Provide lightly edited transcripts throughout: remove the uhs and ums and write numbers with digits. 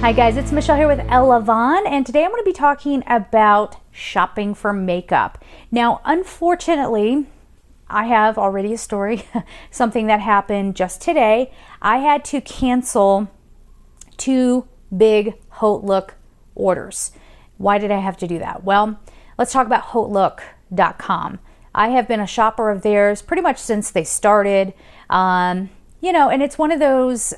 Hi guys, it's Michelle here with Ella Von, and today I'm going to be talking about shopping for makeup. Now, unfortunately, I have already a story, something that happened just today. I had to cancel 2 big HauteLook orders. Why did I have to do that? Well, let's talk about HauteLook.com. I have been a shopper of theirs pretty much since they started. And it's one of those,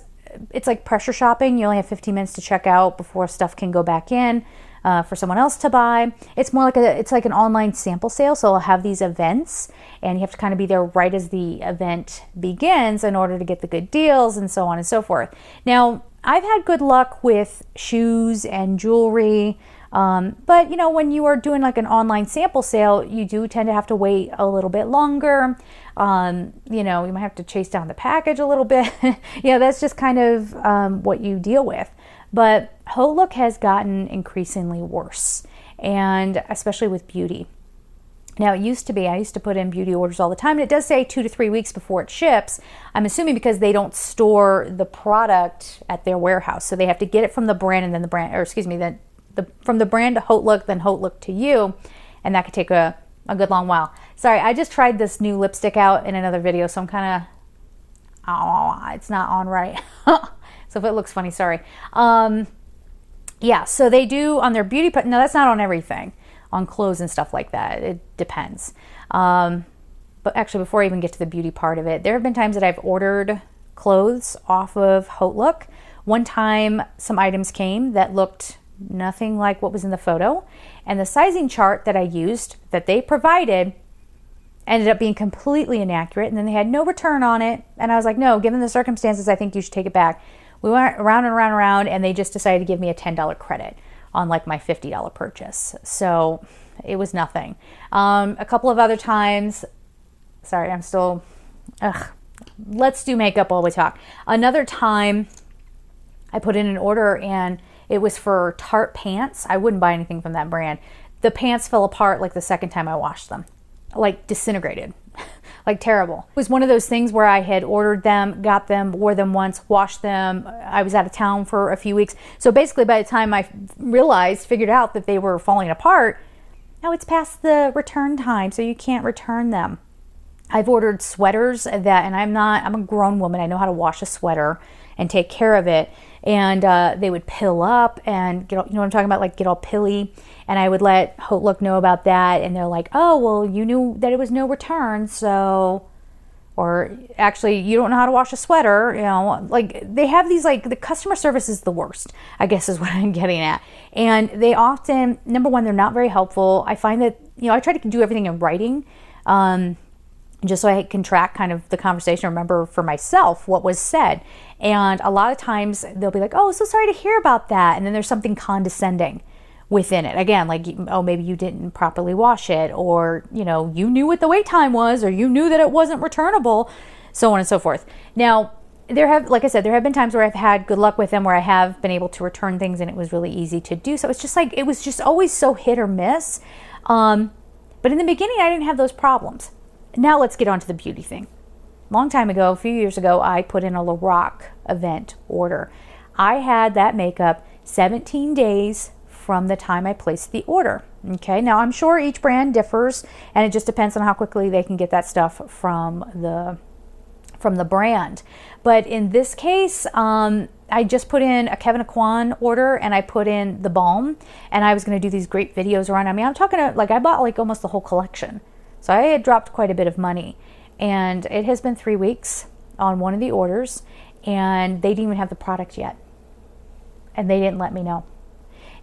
it's like pressure shopping. You only have 15 minutes to check out before stuff can go back in for someone else to buy. It's more like it's like an online sample sale. So I'll have these events and you have to kind of be there right as the event begins in order to get the good deals and so on and so forth. Now, I've had good luck with shoes and jewelry. But when you are doing like an online sample sale, you do tend to have to wait a little bit longer. You might have to chase down the package a little bit. That's just kind of what you deal with. But HauteLook has gotten increasingly worse, and especially with beauty. Now, it used to be, I used to put in beauty orders all the time, and it does say 2 to 3 weeks before it ships. I'm assuming because they don't store the product at their warehouse. So they have to get it from the brand and then from the brand to HauteLook, then HauteLook to you, and that could take a good long while. Sorry, I just tried this new lipstick out in another video, so I'm kind of, it's not on right. So if it looks funny, sorry. So they do on their beauty, no, that's not on everything, on clothes and stuff like that. It depends. But actually, before I even get to the beauty part of it, there have been times that I've ordered clothes off of HauteLook. One time, some items came that looked nothing like what was in the photo, and the sizing chart that I used that they provided ended up being completely inaccurate, and then they had no return on it, and I was like, no, given the circumstances, I think you should take it back. We went around and around and around, and they just decided to give me a $10 credit on like my $50 purchase. So it was nothing. A couple of other times, sorry, I'm still, let's do makeup while we talk. Another time I put in an order and it was for Tarte pants. I wouldn't buy anything from that brand. The pants fell apart like the second time I washed them, like disintegrated, like terrible. It was one of those things where I had ordered them, got them, wore them once, washed them. I was out of town for a few weeks. So basically by the time I figured out that they were falling apart, now it's past the return time, so you can't return them. I've ordered sweaters and I'm a grown woman. I know how to wash a sweater and take care of it. And they would pill up and get, what I'm talking about, like get all pilly. And I would let HauteLook know about that. And they're like, oh, well, you knew that it was no return. So, or actually, you don't know how to wash a sweater. Like they have these, like the customer service is the worst, I guess is what I'm getting at. And they often, number one, they're not very helpful. I find that, I try to do everything in writing. Just so I can track kind of the conversation, remember for myself what was said. And a lot of times they'll be like, oh, so sorry to hear about that. And then there's something condescending within it. Again, like, oh, maybe you didn't properly wash it, or, you knew what the wait time was, or you knew that it wasn't returnable, so on and so forth. Now, like I said, there have been times where I've had good luck with them, where I have been able to return things and it was really easy to do. So it's just like, it was just always so hit or miss. But in the beginning, I didn't have those problems. Now let's get on to the beauty thing. Long time ago, a few years ago, I put in a Lorac event order. I had that makeup 17 days from the time I placed the order. Okay, now I'm sure each brand differs, and it just depends on how quickly they can get that stuff from the brand. But in this case, I just put in a Kevyn Aucoin order, and I put in the balm, and I was going to do these great videos around. I mean, I'm talking like I bought like almost the whole collection. So I had dropped quite a bit of money, and it has been 3 weeks on one of the orders, and they didn't even have the product yet, and they didn't let me know.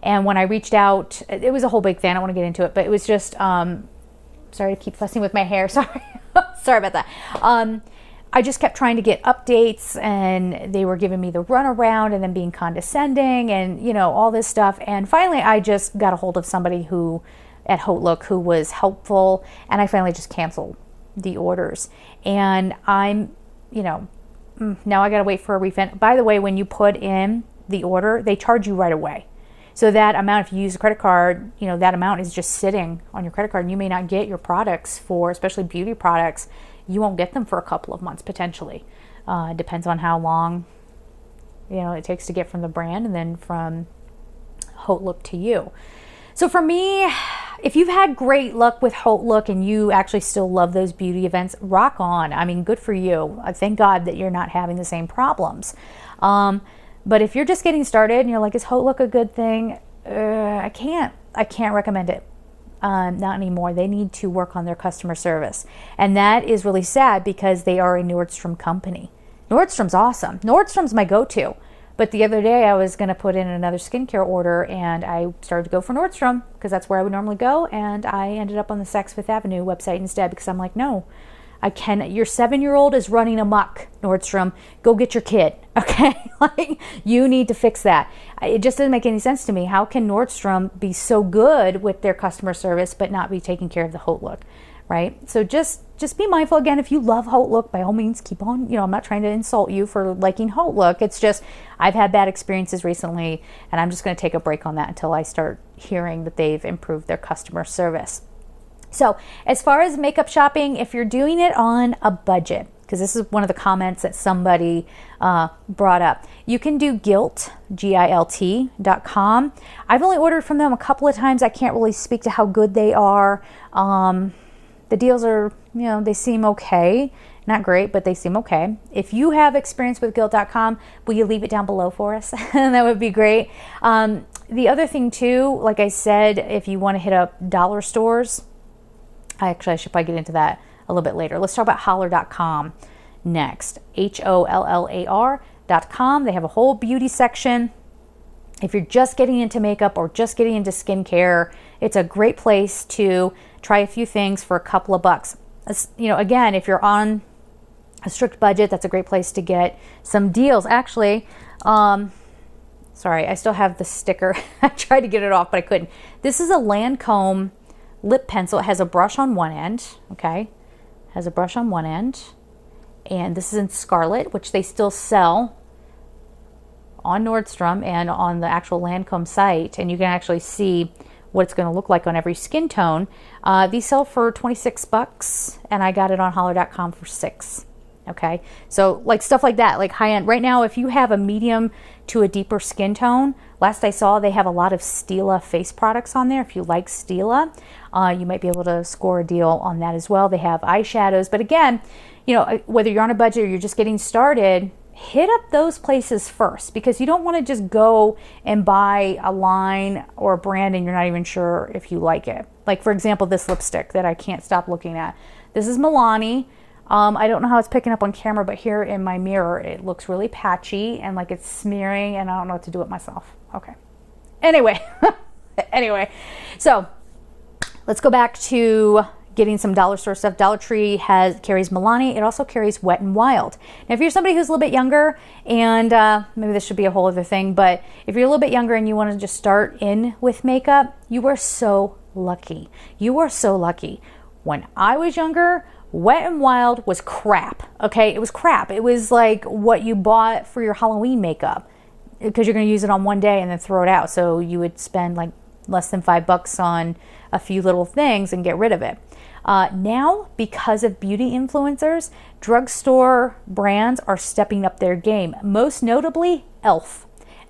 And when I reached out, it was a whole big thing. I don't want to get into it, but it was just, sorry to keep fussing with my hair. Sorry. Sorry about that. I just kept trying to get updates, and they were giving me the runaround and then being condescending and, all this stuff. And finally, I just got a hold of somebody at HauteLook who was helpful, and I finally just canceled the orders. And I'm, now I got to wait for a refund. By the way, when you put in the order, they charge you right away. So that amount, if you use a credit card, that amount is just sitting on your credit card, and you may not get your products for, especially beauty products, you won't get them for a couple of months potentially. Depends on how long it takes to get from the brand and then from Haute Look to you. So for me, if you've had great luck with Haute Look and you actually still love those beauty events, rock on. I mean, good for you. Thank God that you're not having the same problems. But if you're just getting started and you're like, is Haute Look a good thing? I can't recommend it. Not anymore. They need to work on their customer service. And that is really sad because they are a Nordstrom company. Nordstrom's awesome. Nordstrom's my go-to. But the other day I was going to put in another skincare order and I started to go for Nordstrom because that's where I would normally go. And I ended up on the Saks Fifth Avenue website instead because I'm like, no, your 7-year-old is running amok, Nordstrom. Go get your kid, okay? Like, you need to fix that. It just doesn't make any sense to me. How can Nordstrom be so good with their customer service but not be taking care of the Haute Look, right? So just be mindful. Again, if you love Haute Look, by all means, keep on. I'm not trying to insult you for liking Haute Look. It's just I've had bad experiences recently, and I'm just going to take a break on that until I start hearing that they've improved their customer service. So as far as makeup shopping, if you're doing it on a budget, because this is one of the comments that somebody brought up, you can do Gilt, GILT.com. I've only ordered from them a couple of times. I can't really speak to how good they are. The deals are, they seem okay. Not great, but they seem okay. If you have experience with Gilt.com, will you leave it down below for us? That would be great. The other thing too, like I said, if you want to hit up dollar stores, I should probably get into that a little bit later. Let's talk about Holler.com next. HOLLAR.com. They have a whole beauty section. If you're just getting into makeup or just getting into skincare, it's a great place to try a few things for a couple of bucks. Again, if you're on a strict budget, that's a great place to get some deals. Actually, sorry, I still have the sticker. I tried to get it off, but I couldn't. This is a Lancome lip pencil. It has a brush on one end, okay? Has a brush on one end. And this is in Scarlet, which they still sell on Nordstrom and on the actual Lancome site. And you can actually see what it's going to look like on every skin tone. These sell for $26, and I got it on Holler.com for $6. Okay, so like stuff like that, like high end. Right now, if you have a medium to a deeper skin tone, last I saw they have a lot of Stila face products on there. If you like Stila, you might be able to score a deal on that as well. They have eyeshadows, but again, whether you're on a budget or you're just getting started, hit up those places first, because you don't want to just go and buy a line or a brand and you're not even sure if you like it. Like, for example, this lipstick that I can't stop looking at. This is Milani. I don't know how it's picking up on camera, but here in my mirror, it looks really patchy and like it's smearing, and I don't know what to do with myself. Okay. Anyway, so let's go back to getting some dollar store stuff. Dollar Tree carries Milani. It also carries Wet n Wild. Now, if you're somebody who's a little bit younger, and maybe this should be a whole other thing, but if you're a little bit younger and you want to just start in with makeup, you are so lucky. You are so lucky. When I was younger, Wet n Wild was crap, okay? It was crap. It was like what you bought for your Halloween makeup, because you're going to use it on one day and then throw it out. So you would spend like less than $5 on a few little things and get rid of it. Now, because of beauty influencers, drugstore brands are stepping up their game. Most notably, e.l.f.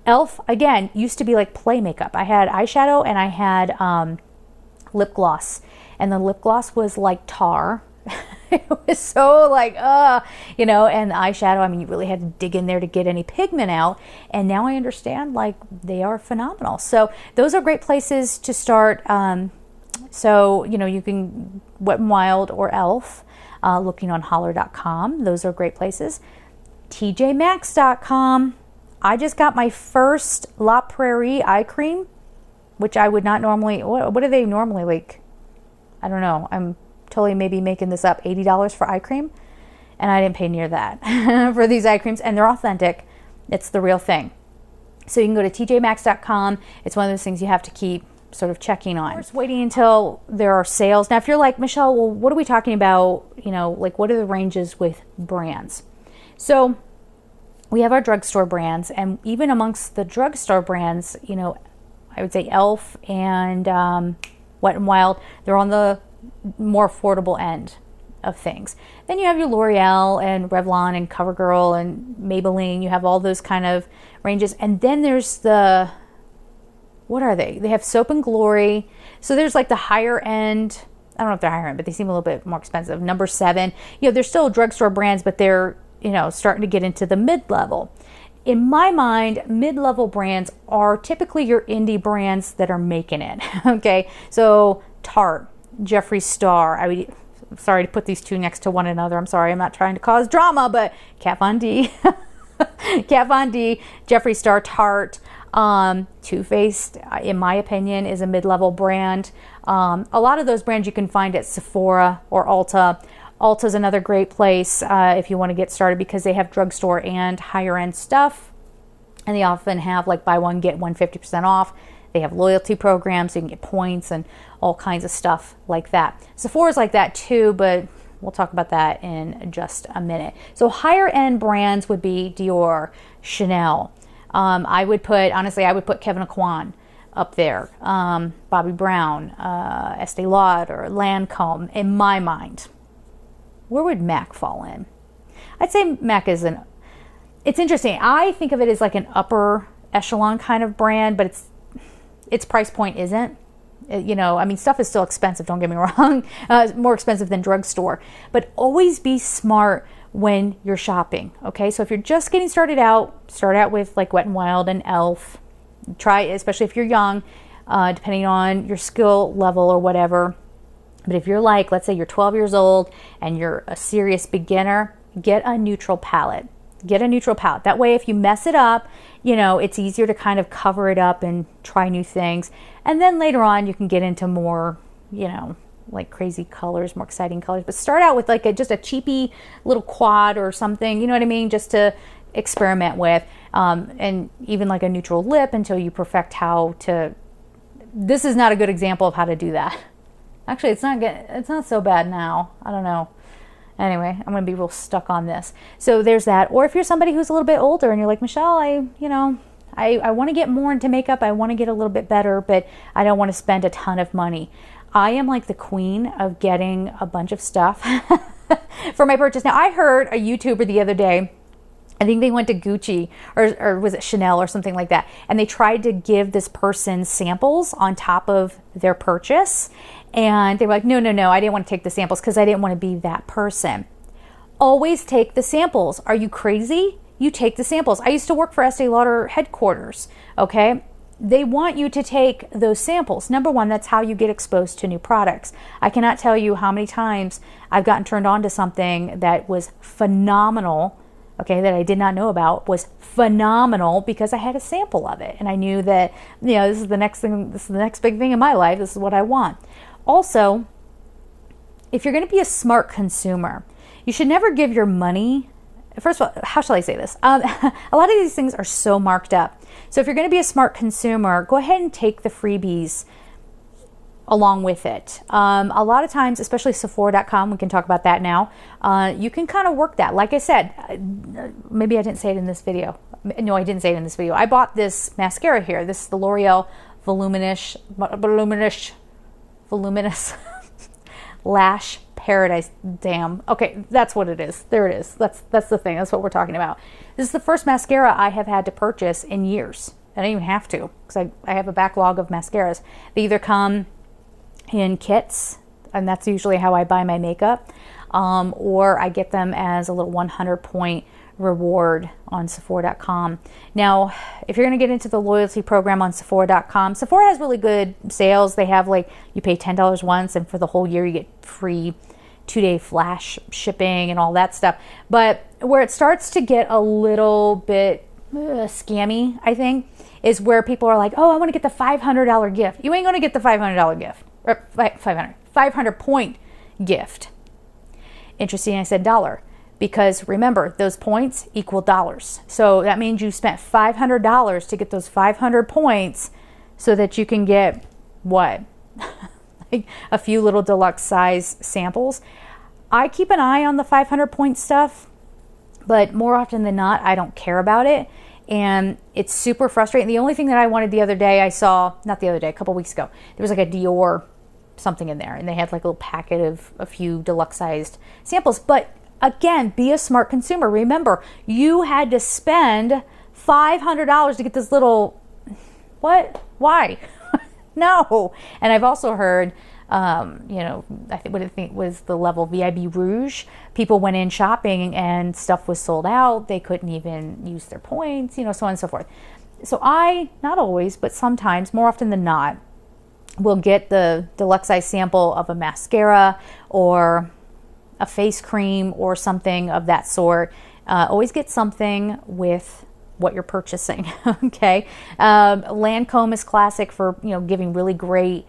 e.l.f., again, used to be like play makeup. I had eyeshadow and I had lip gloss. And the lip gloss was like tar. It was so like, and the eyeshadow, I mean, you really had to dig in there to get any pigment out. And now I understand, like, they are phenomenal. So those are great places to start. So, you can Wet n Wild or e.l.f. Looking on Holler.com. Those are great places. TJMax.com. I just got my first La Prairie eye cream, which I would not normally, what do they normally like? I don't know. I'm totally maybe making this up. $80 for eye cream. And I didn't pay near that for these eye creams. And they're authentic. It's the real thing. So you can go to TJMax.com. It's one of those things you have to keep sort of checking on. Of course, waiting until there are sales. Now, if you're like, Michelle, well, what are we talking about? Like, what are the ranges with brands? So we have our drugstore brands. And even amongst the drugstore brands, I would say e.l.f. and Wet n Wild, they're on the more affordable end. of things. Then you have your L'Oreal and Revlon and CoverGirl and Maybelline. You have all those kind of ranges. And then there's the, what are they? They have Soap and Glory. So there's like the higher end, I don't know if they're higher end, but they seem a little bit more expensive. Number 7, they're still drugstore brands, but they're, starting to get into the mid-level. In my mind, mid-level brands are typically your indie brands that are making it. Okay, so Tarte, Jeffree Star. I'm sorry to put these two next to one another. I'm sorry, I'm not trying to cause drama, but Kat Von D, Kat Von D, Jeffree Star, Tarte. Too Faced, in my opinion, is a mid-level brand. A lot of those brands you can find at Sephora or Ulta. Ulta is another great place if you want to get started because they have drugstore and higher end stuff. And they often have like buy one, get one 50% off. They have loyalty programs, so you can get points and all kinds of stuff like that. Sephora's like that too, but we'll talk about that in just a minute. So higher end brands would be Dior, Chanel. I would put Kevin Aucoin up there. Bobbi Brown, Estee Lauder, Lancome, in my mind. Where would MAC fall in? I'd say MAC is it's interesting. I think of it as like an upper echelon kind of brand, but its price point isn't. Stuff is still expensive, don't get me wrong. More expensive than drugstore. But always be smart when you're shopping, okay? So if you're just getting started out, start out with like Wet n Wild and e.l.f. Try, especially if you're young, depending on your skill level or whatever. But if you're like, let's say you're 12 years old and you're a serious beginner, get a neutral palette. Get a neutral palette. That way, if you mess it up, it's easier to kind of cover it up and try new things. And then later on, you can get into more, like crazy colors, more exciting colors. But start out with like just a cheapy little quad or something, you know what I mean? Just to experiment with. And even like a neutral lip until you perfect how to. This is not a good example of how to do that. Actually, it's not so bad now. I don't know. Anyway, I'm going to be real stuck on this. So there's that. Or if you're somebody who's a little bit older and you're like, Michelle, I want to get more into makeup. I want to get a little bit better, but I don't want to spend a ton of money. I am like the queen of getting a bunch of stuff for my purchase. Now, I heard a YouTuber the other day, I think they went to Gucci or was it Chanel or something like that, and they tried to give this person samples on top of their purchase. And they were like, no, I didn't want to take the samples because I didn't want to be that person. Always take the samples. Are you crazy? You take the samples. I used to work for Estee Lauder headquarters, okay? They want you to take those samples. Number one, that's how you get exposed to new products. I cannot tell you how many times I've gotten turned on to something that was phenomenal, okay, that I did not know about, was phenomenal because I had a sample of it. And I knew that, this is the next big thing in my life. This is what I want. Also, if you're going to be a smart consumer, you should never give your money. First of all, how shall I say this? A lot of these things are so marked up. So if you're going to be a smart consumer, go ahead and take the freebies along with it. A lot of times, especially Sephora.com, we can talk about that now. You can kind of work that. Like I said, maybe I didn't say it in this video. No, I didn't say it in this video. I bought this mascara here. This is the L'Oreal Voluminous Lash Paradise. Damn. Okay, that's what it is. There it is. That's the thing. That's what we're talking about. This is the first mascara I have had to purchase in years. I don't even have to because I have a backlog of mascaras. They either come in kits, and that's usually how I buy my makeup, or I get them as a little 100-point reward on Sephora.com. Now, if you're going to get into the loyalty program on Sephora.com, Sephora has really good sales. They have like, you pay $10 once, and for the whole year you get free 2-day flash shipping and all that stuff. But where it starts to get a little bit scammy, I think, is where people are like, oh, I want to get the $500 gift. You ain't going to get the $500 gift. Or 500 point gift. Interesting, I said dollar, because remember, those points equal dollars. So that means you spent $500 to get those 500 points so that you can get what? Like a few little deluxe size samples. I keep an eye on the 500 point stuff, but more often than not, I don't care about it. And it's super frustrating. The only thing that I wanted the other day, a couple weeks ago, there was like a Dior something in there, and they had like a little packet of a few deluxe sized samples. But again, be a smart consumer. Remember, you had to spend $500 to get this little, what? Why? No. And I've also heard, I think was the level VIB Rouge. People went in shopping and stuff was sold out. They couldn't even use their points, so on and so forth. So I, not always, but sometimes, more often than not, will get the deluxe size sample of a mascara or a face cream or something of that sort. Always get something with what you're purchasing. Okay. Lancome is classic for, giving really great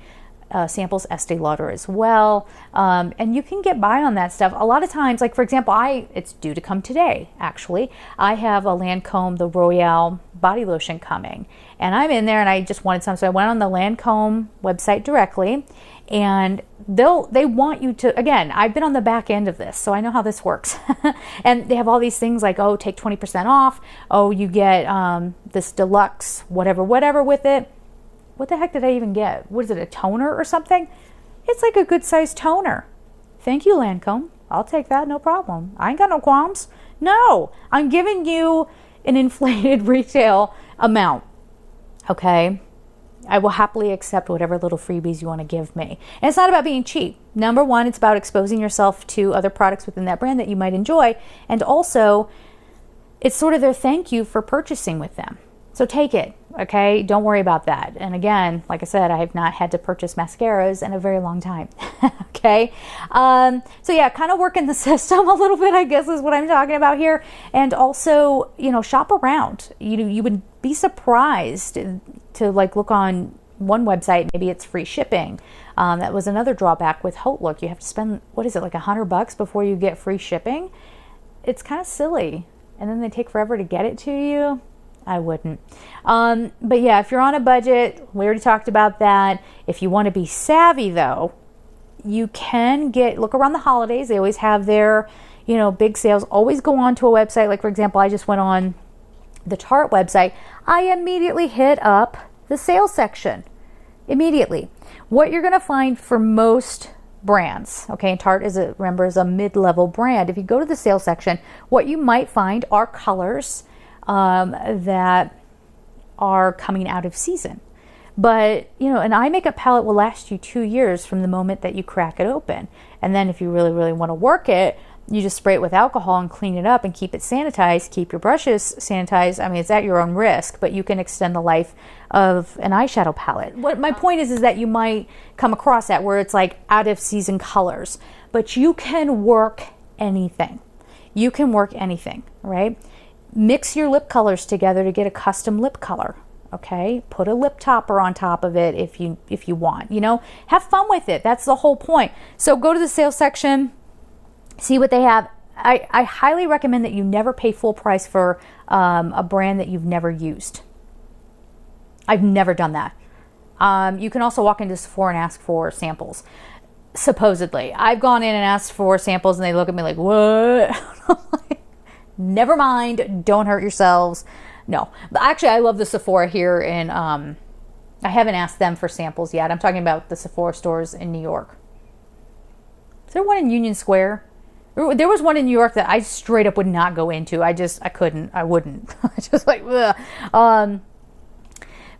samples. Estee Lauder as well. And you can get by on that stuff. A lot of times, like for example, it's due to come today, actually. I have a Lancome, the Royale body lotion coming. And I'm in there and I just wanted some. So I went on the Lancome website directly, and they want you to, again, I've been on the back end of this, so I know how this works. And they have all these things like, oh, take 20% off. Oh, you get this deluxe whatever with it. What the heck did I even get? What is it, a toner or something? It's like a good sized toner. Thank you, Lancome. I'll take that, no problem. I ain't got no qualms. No, I'm giving you an inflated retail amount. Okay? I will happily accept whatever little freebies you want to give me. And it's not about being cheap. Number one, it's about exposing yourself to other products within that brand that you might enjoy. And also, it's sort of their thank you for purchasing with them. So take it, okay? Don't worry about that. And again, like I said, I have not had to purchase mascaras in a very long time, okay? So yeah, kind of working the system a little bit, I guess is what I'm talking about here. And also, shop around. You would be surprised to like look on one website, maybe it's free shipping. That was another drawback with HauteLook. You have to spend, what is it, like $100 before you get free shipping? It's kind of silly. And then they take forever to get it to you. I wouldn't. But yeah, if you're on a budget, we already talked about that. If you want to be savvy though, you can look around the holidays. They always have their, big sales. Always go on to a website. Like for example, I just went on the Tarte website. I immediately hit up the sales section. Immediately. What you're going to find for most brands, okay, and Tarte is a mid-level brand. If you go to the sales section, what you might find are colors that are coming out of season. But, an eye makeup palette will last you 2 years from the moment that you crack it open. And then if you really, really want to work it, you just spray it with alcohol and clean it up and keep it sanitized, keep your brushes sanitized. I mean, it's at your own risk, but you can extend the life of an eyeshadow palette. What my point is that you might come across that where it's like out of season colors, but you can work anything. You can work anything, right? Mix your lip colors together to get a custom lip color. Okay, put a lip topper on top of it if you want. Have fun with it. That's the whole point. So go to the sales section, see what they have. I highly recommend that you never pay full price for a brand that you've never used. I've never done that. You can also walk into Sephora and ask for samples. Supposedly, I've gone in and asked for samples, and they look at me like, "What?" Never mind. Don't hurt yourselves. No, but actually, I love the Sephora here, and I haven't asked them for samples yet. I'm talking about the Sephora stores in New York. Is there one in Union Square? There was one in New York that I straight up would not go into. I couldn't. I wouldn't. Just like, ugh.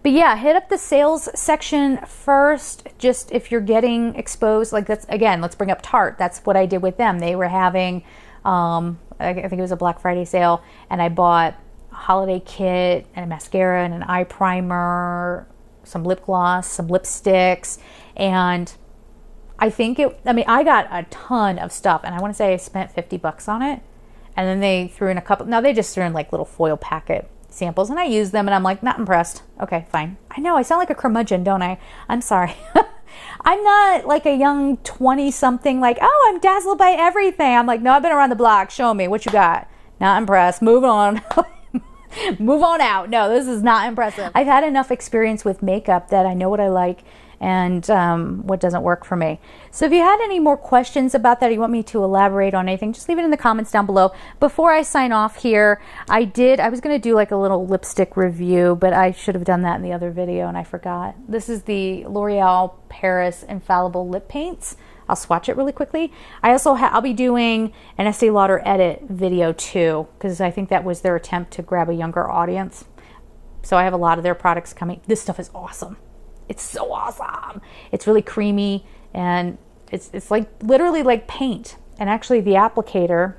But yeah, hit up the sales section first. Just if you're getting exposed, like that's, again, let's bring up Tarte. That's what I did with them. They were having, I think it was a Black Friday sale, and I bought a holiday kit and a mascara and an eye primer, some lip gloss, some lipsticks, and I got a ton of stuff, and I want to say I spent $50 on it, and then they threw in a couple. Now they just threw in like little foil packet samples, and I used them, and I'm like, not impressed. Okay, fine. I know I sound like a curmudgeon, don't I? I'm sorry. I'm not like a young 20-something like, oh, I'm dazzled by everything. I'm like, no, I've been around the block. Show me what you got. Not impressed. Move on. Move on out. No, this is not impressive. I've had enough experience with makeup that I know what I like and what doesn't work for me. So if you had any more questions about that, or you want me to elaborate on anything, just leave it in the comments down below. Before I sign off here, I was going to do like a little lipstick review, but I should have done that in the other video and I forgot. This is the L'Oreal Paris Infallible Lip Paints. I'll swatch it really quickly. I also I'll be doing an Estee Lauder Edit video too, because I think that was their attempt to grab a younger audience. So I have a lot of their products coming. This stuff is awesome. It's so awesome. It's really creamy, and it's like literally like paint. And actually the applicator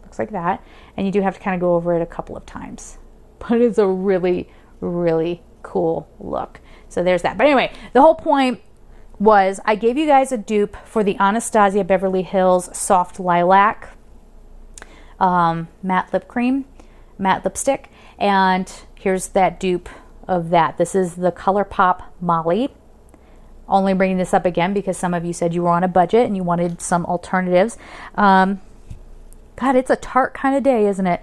looks like that, and you do have to kind of go over it a couple of times. But it's a really, really cool look. So there's that. But anyway, the whole point was I gave you guys a dupe for the Anastasia Beverly Hills Soft Lilac matte lip cream, matte lipstick, and here's that dupe of that. This is the ColourPop Molly. Only bringing this up again because some of you said you were on a budget and you wanted some alternatives. God, it's a Tarte kind of day, isn't it?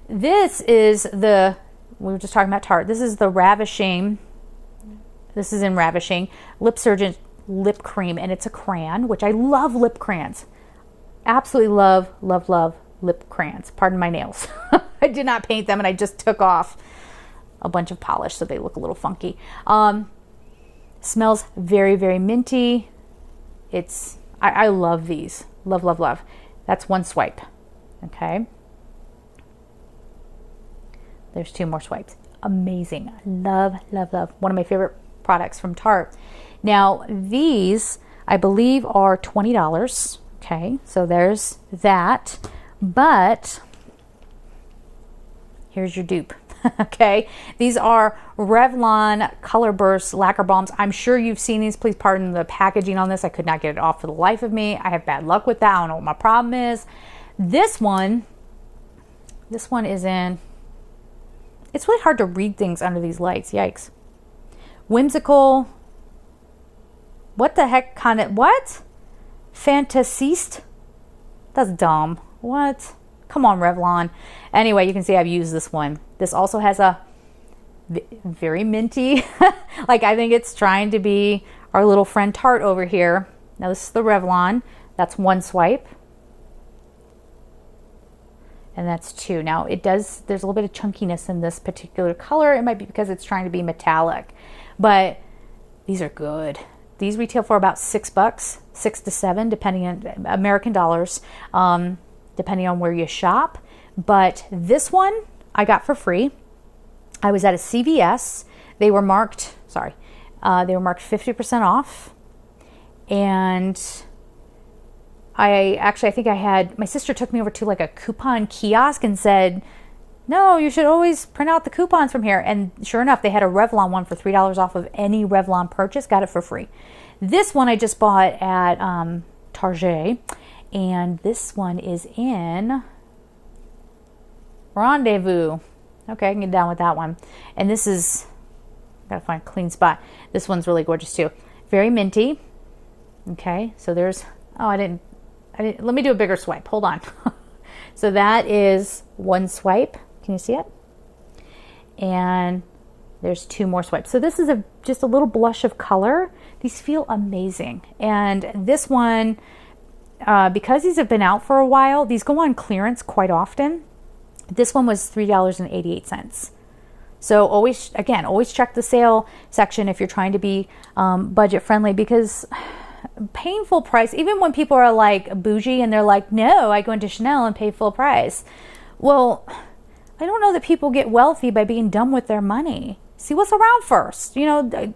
This is we were just talking about Tarte. This is the Ravishing, this is in Ravishing, Lip Surgeon lip cream, and it's a crayon, which I love lip crayons. Absolutely love, love, love lip crayons. Pardon my nails. I did not paint them, and I just took off a bunch of polish so they look a little funky. Smells very, very minty. I love these. Love, love, love. That's one swipe. Okay. There's two more swipes. Amazing. Love, love, love. One of my favorite products from Tarte. Now, these, I believe, are $20. Okay, so there's that. But here's your dupe. Okay, these are Revlon Color Burst Lacquer Balms. I'm sure you've seen these. Please pardon the packaging on this. I could not get it off for the life of me. I have bad luck with that. I don't know what my problem is. This one is in, it's really hard to read things under these lights. Yikes. Whimsical, what the heck kind of, what? Fantasiste? That's dumb. What? Come on, Revlon. Anyway, you can see I've used this one. This also has a very minty, like I think it's trying to be our little friend Tarte over here. Now this is the Revlon. That's one swipe. And that's two. Now there's a little bit of chunkiness in this particular color. It might be because it's trying to be metallic, but these are good. These retail for about $6, $6 to $7, depending on American dollars, depending on where you shop. But this one I got for free. I was at a CVS. They were marked, they were marked 50% off. And I think I had, my sister took me over to like a coupon kiosk and said, no, you should always print out the coupons from here. And sure enough, they had a Revlon one for $3 off of any Revlon purchase. Got it for free. This one I just bought at Target. And this one is in Rendezvous. Okay, I can get down with that one. And this is, gotta find a clean spot. This one's really gorgeous too. Very minty. Okay, so there's, oh, I didn't, let me do a bigger swipe. Hold on. So that is one swipe. Can you see it? And there's two more swipes. So this is just a little blush of color. These feel amazing. And this one, because these have been out for a while, these go on clearance quite often. This one was $3.88. So always check the sale section if you're trying to be budget friendly, because paying full price, even when people are like bougie and they're like, no, I go into Chanel and pay full price. Well, I don't know that people get wealthy by being dumb with their money. See what's around first. You know,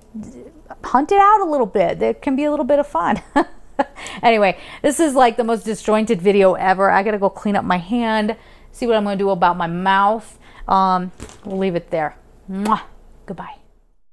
hunt it out a little bit. There can be a little bit of fun. Anyway, this is like the most disjointed video ever. I gotta go clean up my hand, see what I'm gonna do about my mouth. We'll leave it there. Mwah. Goodbye.